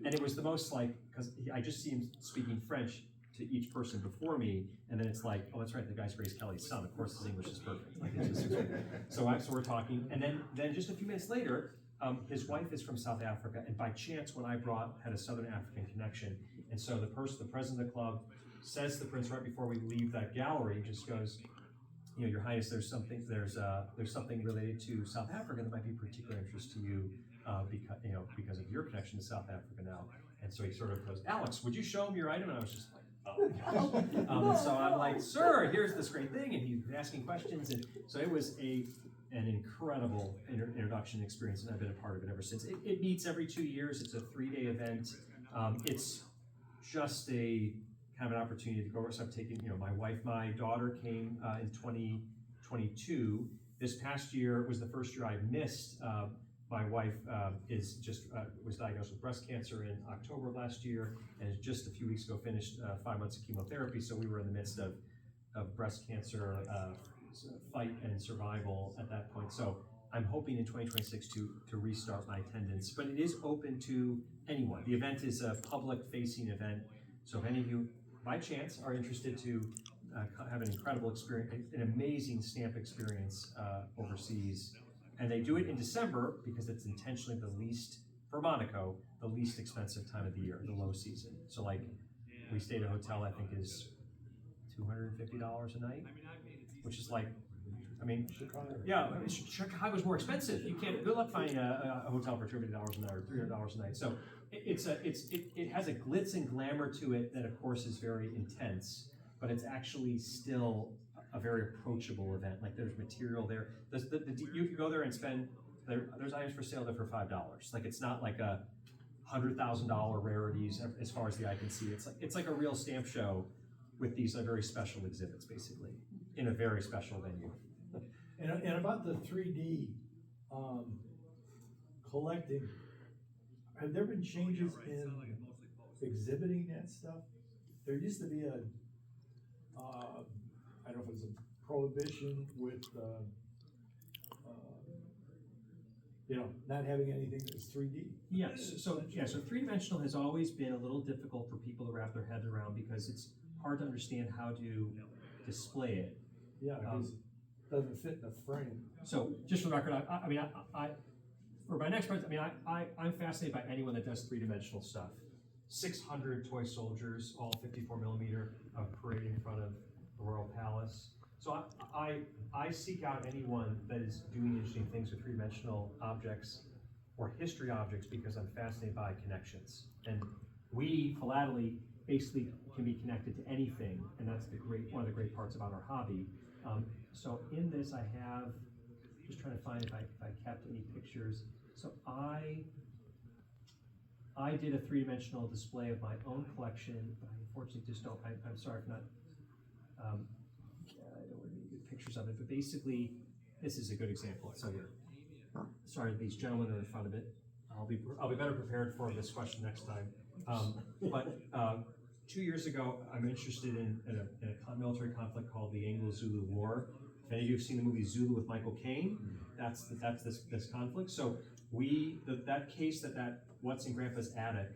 Speaker 1: And it was the most like, because I just see him speaking French to each person before me, and then it's like, oh, that's right, the guy's Grace Kelly's son. Of course, his English is perfect. Like, it's just, so we're talking, and then just a few minutes later, his wife is from South Africa, and by chance, when I had a Southern African connection, and so the president of the club, says to the Prince right before we leave that gallery, just goes, Your Highness, there's something related to South Africa that might be of particular interest to you, because of your connection to South Africa now. And so he sort of goes, Alex, would you show him your item? And I was just like, oh. And so I'm like, sir, here's this great thing, and he's asking questions, and so it was an incredible introduction experience, and I've been a part of it ever since. It meets every 2 years. It's a 3-day event. It's just a kind of an opportunity to go over. So I've taken, my daughter came in 2022. This past year was the first year I missed. My wife was diagnosed with breast cancer in October of last year, and just a few weeks ago finished 5 months of chemotherapy. So we were in the midst of breast cancer fight and survival at that point. So I'm hoping in 2026 to restart my attendance, but it is open to anyone. The event is a public-facing event, so if any of you, by chance, are interested to have an incredible experience, an amazing stamp experience overseas, and they do it in December because it's intentionally for Monaco, the least expensive time of the year, the low season. So like, we stayed at a hotel I think is $250 a night, which is like, Chicago's more expensive. You can't, good luck finding a hotel for $250 a night or $300 a night. So it has a glitz and glamour to it that of course is very intense, but it's actually still a very approachable event. Like, there's material there. You can go there and spend, there's items for sale there for $5. Like, it's not like a $100,000 rarities as far as the eye can see. It's like a real stamp show with these very special exhibits, basically, in a very special venue.
Speaker 2: And about the 3D collecting, have there been changes in exhibiting that stuff? There used to be I don't know if it was a prohibition with you know, not having anything that's 3D.
Speaker 1: Yes, so three-dimensional has always been a little difficult for people to wrap their heads around because it's hard to understand how to display it.
Speaker 2: Yeah, because it doesn't fit in a frame.
Speaker 1: So just for the record, I for my next project, I'm fascinated by anyone that does three-dimensional stuff. 600 toy soldiers, all 54 millimeter, parading in front of the Royal Palace. So I seek out anyone that is doing interesting things with three-dimensional objects or history objects because I'm fascinated by connections. And we, Philately, basically can be connected to anything, and that's one of the great parts about our hobby. So in this I have, just trying to find if I kept any pictures. So I did a three-dimensional display of my own collection, but I unfortunately just don't, I'm sorry for not, I don't want any good pictures of it, but basically, this is a good example. So here, sorry, these gentlemen are in front of it. I'll be better prepared for this question next time. But 2 years ago, I'm interested in a military conflict called the Anglo-Zulu War. If any of you have seen the movie Zulu with Michael Caine, that's this conflict. So that case that What's in Grandpa's Attic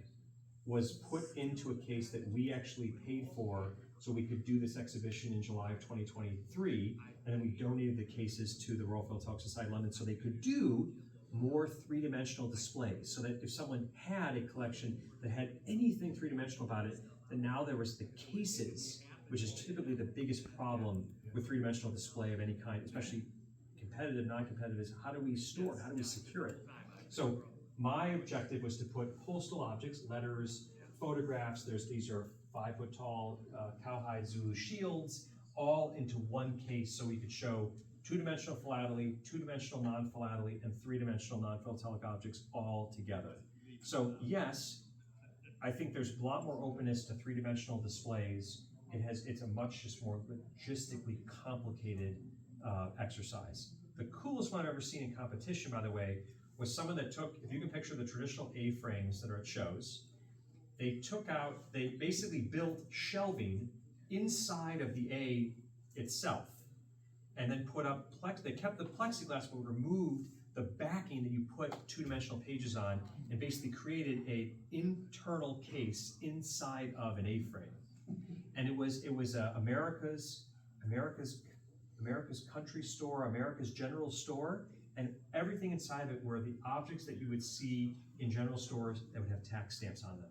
Speaker 1: was put into a case that we actually paid for so we could do this exhibition in July of 2023, and then we donated the cases to the Royal Philatelic Society London so they could do more three-dimensional displays, so that if someone had a collection that had anything three-dimensional about it, then now there was the cases, which is typically the biggest problem with three-dimensional display of any kind, especially competitive, non-competitive, is how do we store it, how do we secure it? So my objective was to put postal objects, letters, photographs, these are 5-foot tall cowhide Zulu shields, all into one case so we could show two-dimensional philately, two-dimensional non-philately, and three-dimensional non-philatelic objects all together. So yes, I think there's a lot more openness to three-dimensional displays. It's a much just more logistically complicated exercise. The coolest one I've ever seen in competition, by the way, was someone that took, if you can picture the traditional A-frames that are at shows, they basically built shelving inside of the A itself, and then put up, they kept the plexiglass but removed the backing that you put two-dimensional pages on, and basically created a internal case inside of an A-frame. And it was America's country store, America's general store, and everything inside of it were the objects that you would see in general stores that would have tax stamps on them.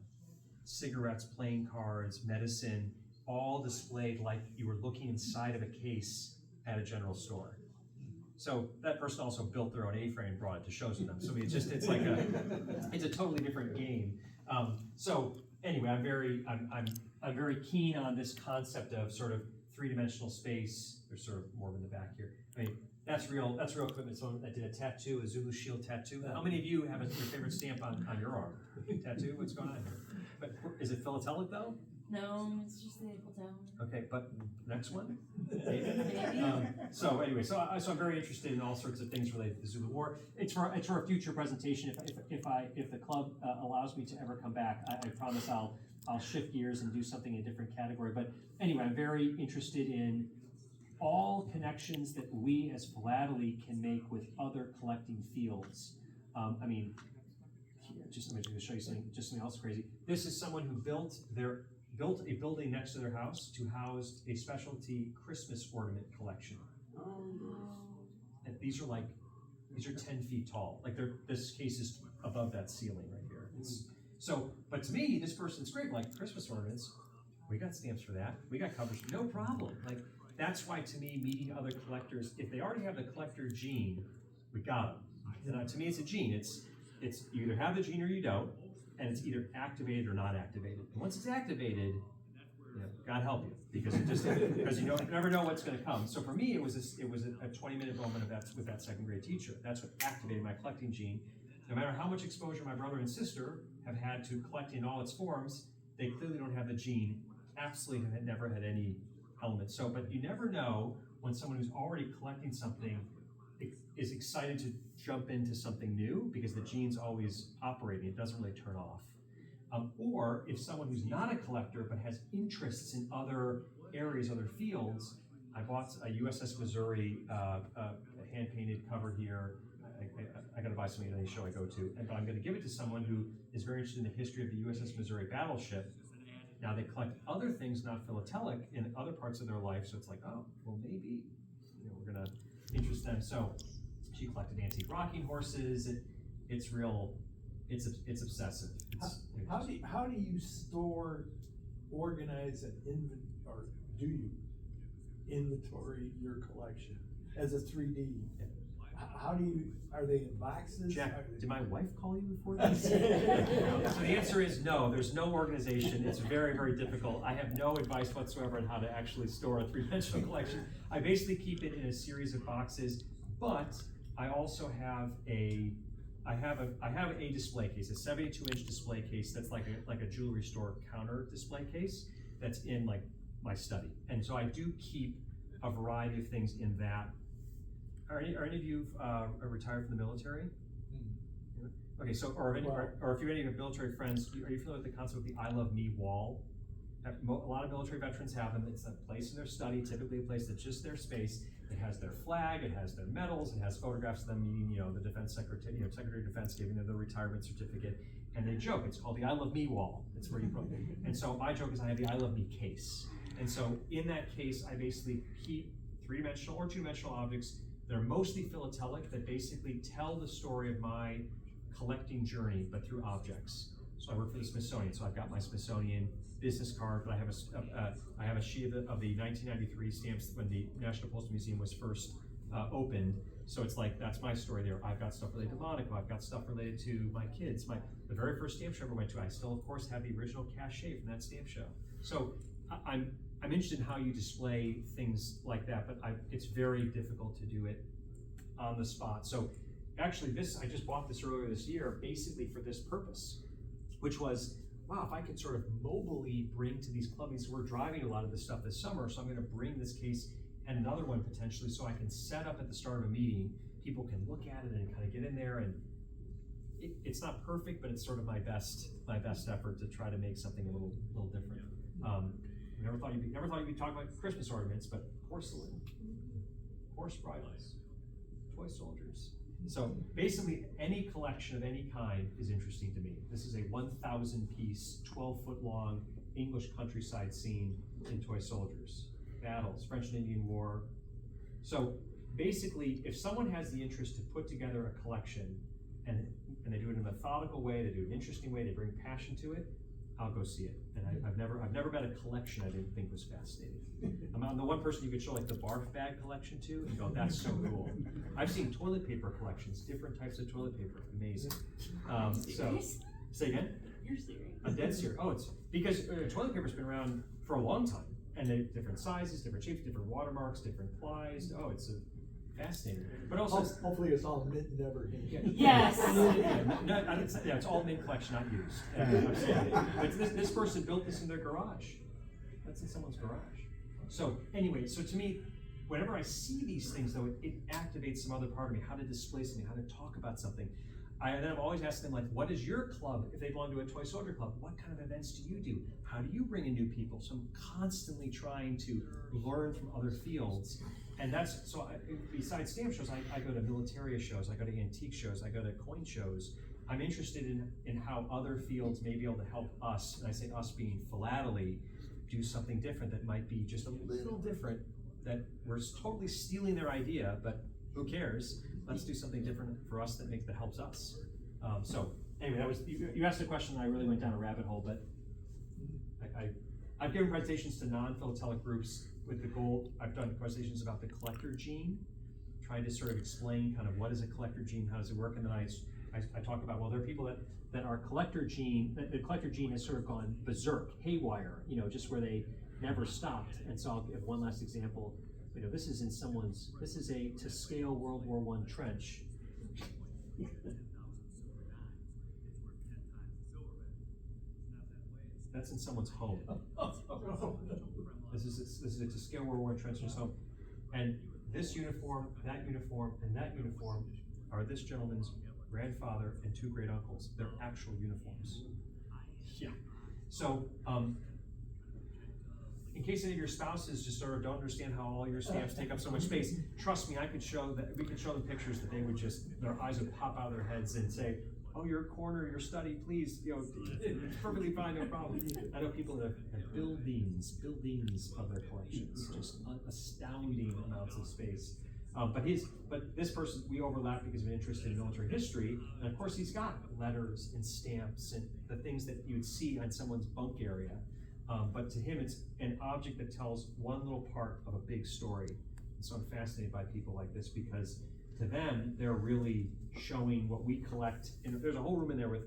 Speaker 1: Cigarettes, playing cards, medicine, all displayed like you were looking inside of a case at a general store. So that person also built their own A-frame and brought it to shows with them. So it's a totally different game. So anyway, I'm very keen on this concept of sort of three-dimensional space. There's sort of more in the back here. I mean, that's real equipment. Someone that did a tattoo, a Zulu shield tattoo. How many of you have your favorite stamp on your arm? Tattoo? What's going on here? But is it philatelic though?
Speaker 8: No, it's just the April Town.
Speaker 1: Okay, but next one? Maybe.
Speaker 8: Maybe.
Speaker 1: So anyway, so I'm very interested in all sorts of things related to the Zulu War. It's for a future presentation. If the club allows me to ever come back, I promise I'll shift gears and do something in a different category. But anyway, I'm very interested in all connections that we as Philately can make with other collecting fields. I mean, just let me show you something else crazy. This is someone who built a building next to their house to house a specialty Christmas ornament collection. And these are 10 feet tall. Like this case is above that ceiling right here. But to me, this person's great. Like Christmas ornaments, we got stamps for that. We got covers, no problem. Like that's why to me, meeting other collectors, if they already have the collector gene, we got them. And to me, it's a gene. It's you either have the gene or you don't, and it's either activated or not activated. And once it's activated, God help you, because you never know what's going to come. So for me, it was a 20-minute moment with that second grade teacher. That's what activated my collecting gene. No matter how much exposure my brother and sister have had to collecting in all its forms, they clearly don't have the gene. Absolutely have never had any element. So, but you never know when someone who's already collecting something is excited to jump into something new because the gene's always operating, it doesn't really turn off. Or if someone who's not a collector but has interests in other areas, other fields. I bought a USS Missouri hand-painted cover here. I gotta buy something at any show I go to, but I'm gonna give it to someone who is very interested in the history of the USS Missouri battleship. Now they collect other things, not philatelic, in other parts of their life, so it's like, oh, well maybe, we're gonna interest them. So she collected antique rocking horses. It's real, it's obsessive.
Speaker 2: How do you store, organize, and or do you inventory your collection as a 3D? How do you, are they in boxes?
Speaker 1: Jack, did my wife call you before this? So the answer is no, there's no organization. It's very, very difficult. I have no advice whatsoever on how to actually store a three-dimensional collection. I basically keep it in a series of boxes, but I also have a display case, a 72-inch display case that's like a jewelry store counter display case that's in like my study. And so I do keep a variety of things in that. Are any of you retired from the military? Okay, so or if you have any of your military friends, are you familiar with the concept of the I Love Me wall? A lot of military veterans have them. It's a place in their study, typically a place that's just their space. It has their flag, it has their medals, it has photographs of them meeting, the defense secretary, Secretary of Defense giving them the retirement certificate, and they joke. It's called the I Love Me wall. It's where you put. And so my joke is I have the I Love Me case. And so in that case, I basically keep three-dimensional or two-dimensional objects. They're mostly philatelic that basically tell the story of my collecting journey, but through objects. So I work for the Smithsonian, so I've got my Smithsonian business card, but I have a sheet of the 1993 stamps when the National Postal Museum was first opened. So it's like, that's my story there. I've got stuff related to Monaco, I've got stuff related to my kids. The very first stamp show I ever went to, I still of course have the original cachet from that stamp show. So I'm interested in how you display things like that, but it's very difficult to do it on the spot. So actually I just bought this earlier this year basically for this purpose, which was, wow, if I could sort of mobily bring to these club meetings, so we're driving a lot of this stuff this summer, so I'm gonna bring this case and another one potentially, so I can set up at the start of a meeting, people can look at it and kind of get in there, and it's not perfect, but it's sort of my best effort to try to make something a little different. Never thought you'd be talking about Christmas ornaments, but porcelain, horse bridles, toy soldiers. So basically any collection of any kind is interesting to me. This is a 1,000 piece, 12-foot long English countryside scene in toy soldiers, battles, French and Indian War. So basically, if someone has the interest to put together a collection and they do it in a methodical way, they do it in an interesting way, they bring passion to it, I'll go see it. And I've never met a collection I didn't think was fascinating. I'm the one person you could show like the barf bag collection to and go, that's so cool. I've seen toilet paper collections, different types of toilet paper, amazing. So, say again?
Speaker 8: You're serious.
Speaker 1: I'm dead serious. Oh, it's because toilet paper's been around for a long time, and they different sizes, different shapes, different watermarks, different plies. Oh, it's fascinating. But also,
Speaker 2: hopefully it's all mint, never ink.
Speaker 8: Yes.
Speaker 1: It's all mint collection, not used. But this person built this in their garage. That's in someone's garage. So anyway, so to me, whenever I see these things, though, it activates some other part of me, how to display something, how to talk about something. Then I'm always asking them, like, what is your club? If they belong to a toy soldier club, what kind of events do you do? How do you bring in new people? So I'm constantly trying to learn from other fields. And that's, so besides stamp shows, I go to militaria shows, I go to antique shows, I go to coin shows. I'm interested in how other fields may be able to help us, and I say us being Philately, do something different that might be just a little different, that we're totally stealing their idea, but who cares? Let's do something different for us that helps us. So anyway, that was, you asked a question and I really went down a rabbit hole, but I've given presentations to non-philatelic groups with the goal, I've done presentations about the collector gene, trying to sort of explain kind of what is a collector gene, how does it work, and then I talk about, well, there are people that are collector gene, the collector gene has sort of gone berserk, haywire, just where they never stopped. And so I'll give one last example. This is a to scale World War I trench. That's in someone's home. This is a to scale World War I trench in his home. And this uniform, and that uniform are this gentleman's grandfather and two great uncles. They're actual uniforms. Yeah. So, in case any of your spouses just sort of don't understand how all your stamps take up so much space, trust me, we could show them pictures that they would just, their eyes would pop out of their heads and say, oh, your corner, your study, please, it's perfectly fine, no problem. I know people that have buildings of their collections, just astounding amounts of space. But this person, we overlap because of an interest in military history, and of course he's got letters and stamps and the things that you'd see on someone's bunk area. But to him, it's an object that tells one little part of a big story. And so I'm fascinated by people like this because to them, they're really showing what we collect. And there's a whole room in there with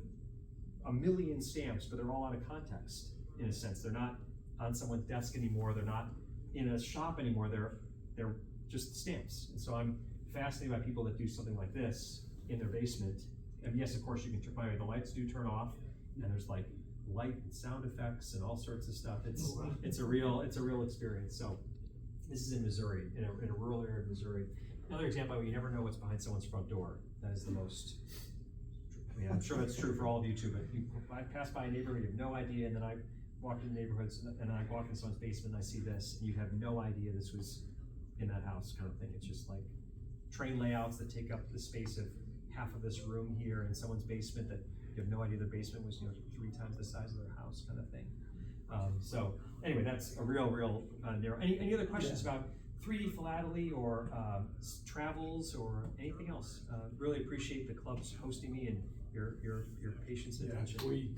Speaker 1: 1 million stamps, but they're all out of context in a sense. They're not on someone's desk anymore. They're not in a shop anymore. They're just stamps. And so I'm fascinated by people that do something like this in their basement. And yes, of course, you can turn, by the way, the lights do turn off, and there's like light and sound effects and all sorts of stuff. It's a real experience. So this is in Missouri, in a rural area of Missouri. Another example, you never know what's behind someone's front door. That is the most, I mean, I'm sure that's true for all of you too, but I pass by a neighborhood, you have no idea, and then I walk in neighborhoods and I walk in someone's basement and I see this, and you have no idea this was in that house kind of thing. It's just like train layouts that take up the space of half of this room here in someone's basement that you have no idea their basement was 3 times the size of their house kind of thing. So anyway, that's a real narrow. Any other questions about 3D Philately or travels or anything else? Really appreciate the club's hosting me and your patience and attention.
Speaker 2: We